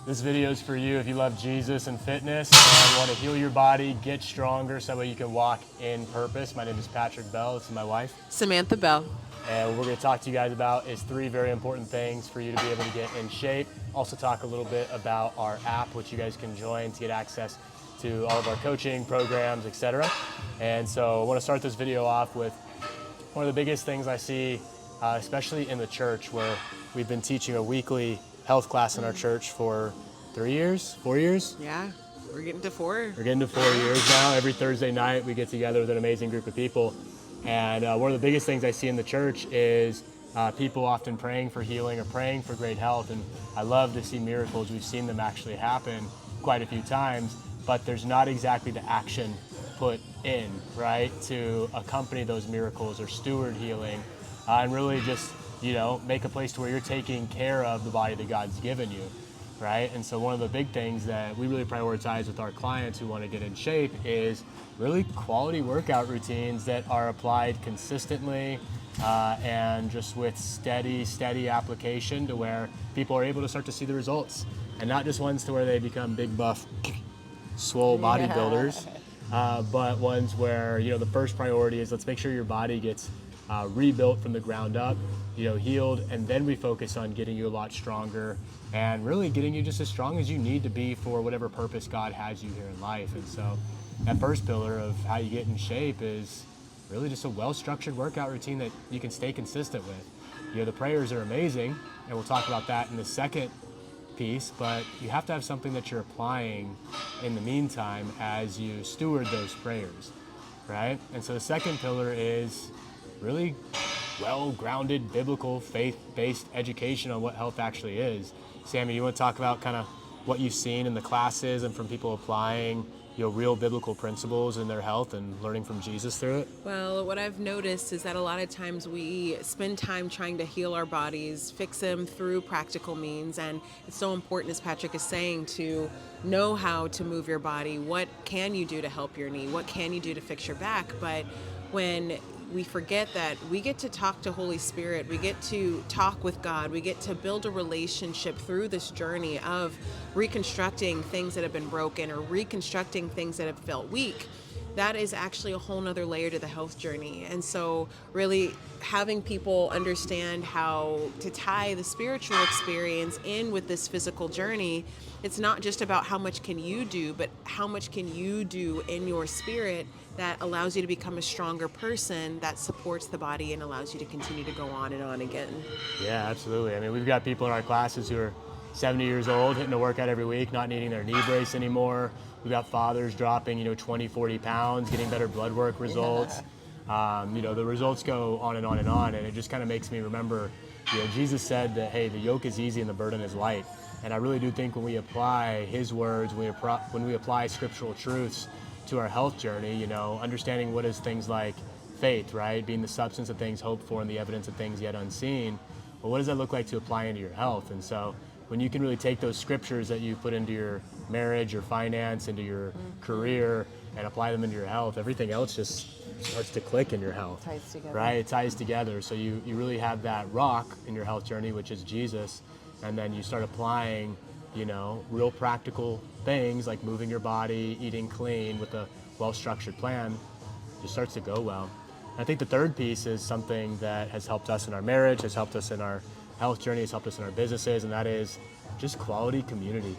This video is for you if you love Jesus and fitness and want to heal your body, get stronger so that you can walk in purpose. My name is Patrick Bell. This is my wife. Samantha Bell. And what we're going to talk to you guys about is 3 very important things for you to be able to get in shape. Also talk a little bit about our app, which you guys can join to get access to all of our coaching programs, etc. And so I want to start this video off with one of the biggest things I see, especially in the church, where we've been teaching a weekly health class in our church for 4 years. Yeah, we're getting to 4. We're getting to 4 years now. Every Thursday night we get together with an amazing group of people. And one of the biggest things I see in the church is people often praying for healing or praying for great health. And I love to see miracles. We've seen them actually happen quite a few times, but there's not exactly the action put in, right, to accompany those miracles or steward healing and really just, make a place to where you're taking care of the body that God's given you, right? And so one of the big things that we really prioritize with our clients who want to get in shape is really quality workout routines that are applied consistently and just with steady application to where people are able to start to see the results, and not just ones to where they become big buff swole bodybuilders, but ones where the first priority is let's make sure your body gets rebuilt from the ground up, healed, and then we focus on getting you a lot stronger and really getting you just as strong as you need to be for whatever purpose God has you here in life. And so that first pillar of how you get in shape is really just a well-structured workout routine that you can stay consistent with. The prayers are amazing, and we'll talk about that in the second piece, but you have to have something that you're applying in the meantime as you steward those prayers, right? And so the second pillar is really well-grounded, biblical, faith-based education on what health actually is. Sammy, you want to talk about kind of what you've seen in the classes and from people applying real biblical principles in their health and learning from Jesus through it? Well, what I've noticed is that a lot of times we spend time trying to heal our bodies, fix them through practical means, and it's so important, as Patrick is saying, to know how to move your body. What can you do to help your knee? What can you do to fix your back? But when we forget that we get to talk to Holy Spirit, we get to talk with God, we get to build a relationship through this journey of reconstructing things that have been broken or reconstructing things that have felt weak. That is actually a whole nother layer to the health journey. And so really having people understand how to tie the spiritual experience in with this physical journey, it's not just about how much can you do, but how much can you do in your spirit that allows you to become a stronger person that supports the body and allows you to continue to go on and on again. Yeah, absolutely. I mean, we've got people in our classes who are 70 years old, hitting a workout every week, not needing their knee brace anymore. We've got fathers dropping, 20, 40 pounds, getting better blood work results. The results go on and on and on. And it just kind of makes me remember, Jesus said that, hey, the yoke is easy and the burden is light. And I really do think when we apply his words, when we apply scriptural truths to our health journey, understanding what is things like faith, right? Being the substance of things hoped for and the evidence of things yet unseen. Well, what does that look like to apply into your health? And so when you can really take those scriptures that you put into your marriage, your finance, into your career, and apply them into your health, everything else just starts to click in your health. Ties together. Right? It ties together. So you really have that rock in your health journey, which is Jesus, and then you start applying, real practical things like moving your body, eating clean with a well-structured plan. It just starts to go well. I think the third piece is something that has helped us in our marriage, has helped us in our health journey, has helped us in our businesses, and that is just quality community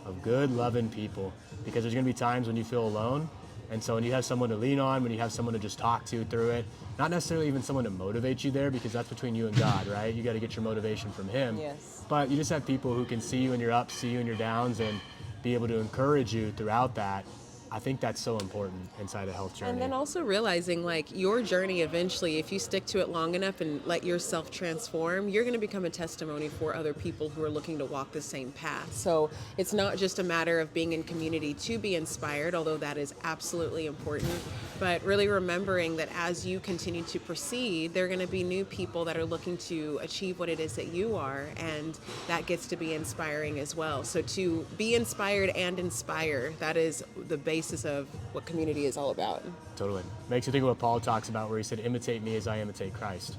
of good, loving people. Because there's going to be times when you feel alone, and so when you have someone to lean on, when you have someone to just talk to through it, not necessarily even someone to motivate you there, because that's between you and God, right? You got to get your motivation from him. Yes. But you just have people who can see you in your ups, see you in your downs, and be able to encourage you throughout that. I think that's so important inside a health journey. And then also realizing your journey eventually, if you stick to it long enough and let yourself transform, you're going to become a testimony for other people who are looking to walk the same path. So it's not just a matter of being in community to be inspired, although that is absolutely important, but really remembering that as you continue to proceed, there are going to be new people that are looking to achieve what it is that you are, and that gets to be inspiring as well. So to be inspired and inspire, that is the basis of what community is all about. Totally. Makes you think of what Paul talks about where he said, imitate me as I imitate Christ,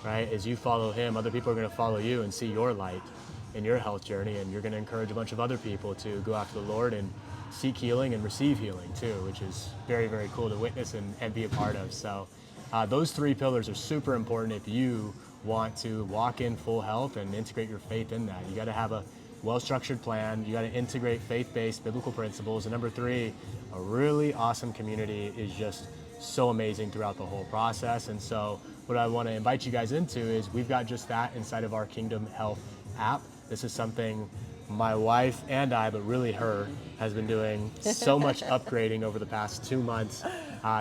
right? As you follow him, other people are going to follow you and see your light. in your health journey, and you're going to encourage a bunch of other people to go after the Lord and seek healing and receive healing too, which is very, very cool to witness and be a part of. So those 3 pillars are super important if you want to walk in full health and integrate your faith in that. You got to have a well-structured plan. You got to integrate faith-based biblical principles. And number 3, a really awesome community is just so amazing throughout the whole process. And so what I want to invite you guys into is we've got just that inside of our Kingdom Health app. This is something my wife and I, but really her, has been doing so much upgrading over the past 2 months.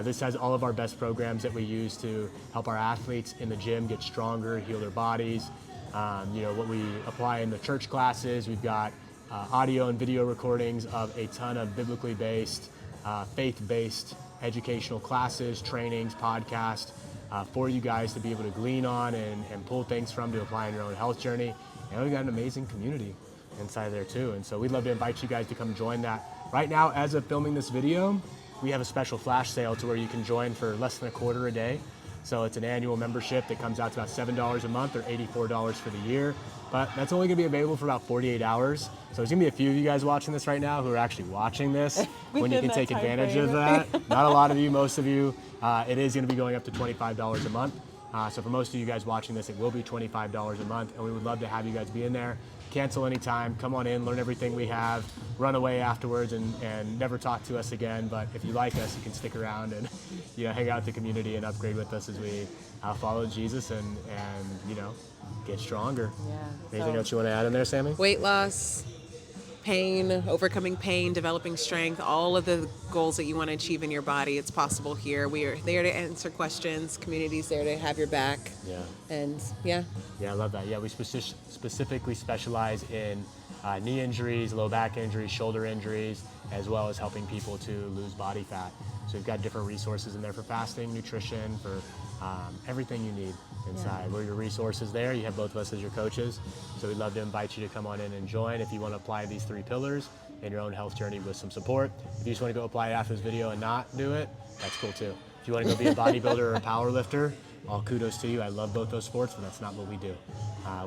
This has all of our best programs that we use to help our athletes in the gym get stronger, heal their bodies. What we apply in the church classes. We've got audio and video recordings of a ton of biblically based, faith-based educational classes, trainings, podcasts for you guys to be able to glean on and pull things from to apply in your own health journey. And we've got an amazing community inside there too. And so we'd love to invite you guys to come join that. Right now, as of filming this video, we have a special flash sale to where you can join for less than $0.25 a day. So it's an annual membership that comes out to about $7 a month or $84 for the year. But that's only gonna be available for about 48 hours. So there's gonna be a few of you guys watching this right now who are actually watching this when you can take advantage of that. Not a lot of you, most of you. It is gonna be going up to $25 a month. So for most of you guys watching this, it will be $25 a month, and we would love to have you guys be in there. Cancel anytime, come on in, learn everything we have, run away afterwards and never talk to us again. But if you like us, you can stick around and hang out with the community and upgrade with us as we follow Jesus and get stronger. Yeah. Anything else you want to add in there, Sammy? Weight loss, pain, overcoming pain, developing strength, all of the goals that you want to achieve in your body, it's possible here. We are there to answer questions. Community's there to have your back. Yeah. And yeah. Yeah, I love that. Yeah, we specifically specialize in knee injuries, low back injuries, shoulder injuries, as well as helping people to lose body fat. So we've got different resources in there for fasting, nutrition, for everything you need inside. Yeah. We're your resources there. You have both of us as your coaches. So we'd love to invite you to come on in and join if you want to apply these 3 pillars in your own health journey with some support. If you just want to go apply it after this video and not do it, that's cool too. If you want to go be a bodybuilder or a power lifter, all kudos to you. I love both those sports, but that's not what we do.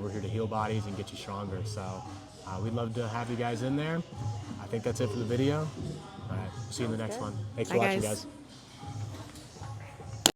We're here to heal bodies and get you stronger. So we'd love to have you guys in there. I think that's it for the video. All right, see you in the next one. Thanks for watching, guys.